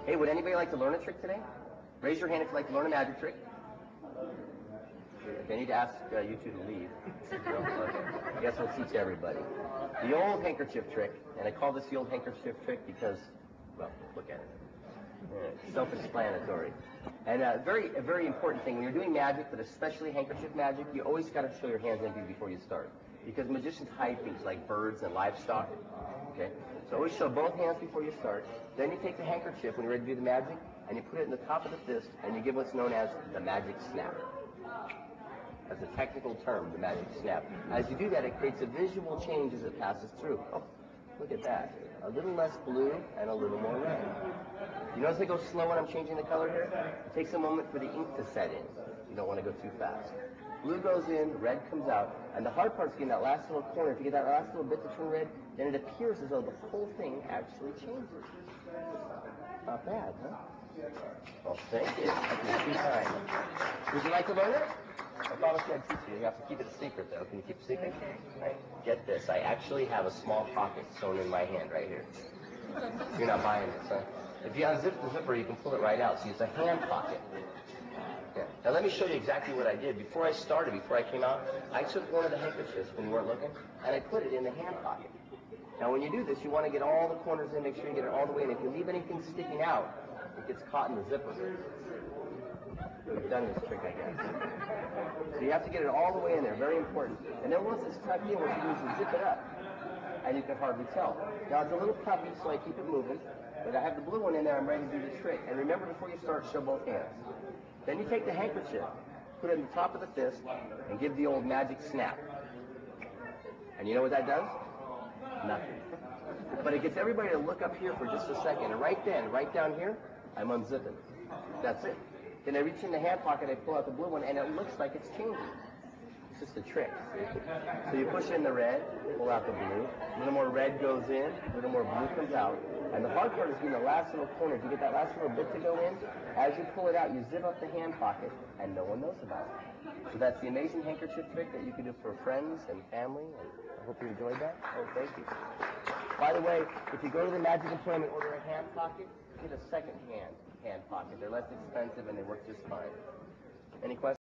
Hey, would anybody like to learn a trick today? Raise your hand if you'd like to learn a magic trick. I need to ask you two to leave. No? Okay. I guess we'll teach everybody. The old handkerchief trick, and I call this the old handkerchief trick because, well, look at it. Self-explanatory. And a very important thing, when you're doing magic, but especially handkerchief magic, you always got to show your hands empty before you start. Because magicians hide things like birds and livestock. Okay? So always show both hands before you start. Then you take the handkerchief when you're ready to do the magic, and you put it in the top of the fist, and you give what's known as the magic snap. That's a technical term, the magic snap. As you do that, it creates a visual change as it passes through. Oh, look at that. A little less blue and a little more red. You notice I go slow when I'm changing the color here? It takes a moment for the ink to set in. You don't want to go too fast. Blue goes in, red comes out, and the hard part is getting that last little corner. If you get that last little bit to turn red, then it appears as though the whole thing actually changes. Not bad, huh? Well, thank you. That's too kind. Would you like to learn it? I promise you I'd teach you. You have to keep it a secret, though. Can you keep it a secret? Right. Get this. I actually have a small pocket sewn in my hand right here. You're not buying this, huh? If you unzip the zipper, you can pull it right out. So it's a hand pocket. Yeah. Now let me show you exactly what I did. Before I came out, I took one of the handkerchiefs when you weren't looking, and I put it in the hand pocket. Now when you do this, you want to get all the corners in, make sure you get it all the way in. If you leave anything sticking out, it gets caught in the zipper. We've done this trick, I guess. So you have to get it all the way in there, very important. And then once it's tucked in, what you do is you zip it up, and you can hardly tell. Now it's a little puffy, so I keep it moving, but I have the blue one in there, I'm ready to do the trick. And remember, before you start, show both hands. Then you take the handkerchief, put it in the top of the fist, and give the old magic snap. And you know what that does? Nothing. But it gets everybody to look up here for just a second, and right then, right down here, I'm unzipping. That's it. Then I reach in the hand pocket, I pull out the blue one, and it looks like it's changing. It's just a trick, see? So you push in the red, pull out the blue, a little more red goes in, a little more blue comes out, and the hard part is getting the last little corner. If you get that last little bit to go in, as you pull it out, you zip up the hand pocket, and no one knows about it. So that's the amazing handkerchief trick that you can do for friends and family, and I hope you enjoyed that. Oh, thank you. By the way, if you go to the Magic Employment, order a hand pocket, get a second hand pocket. They're less expensive and they work just fine. Any questions?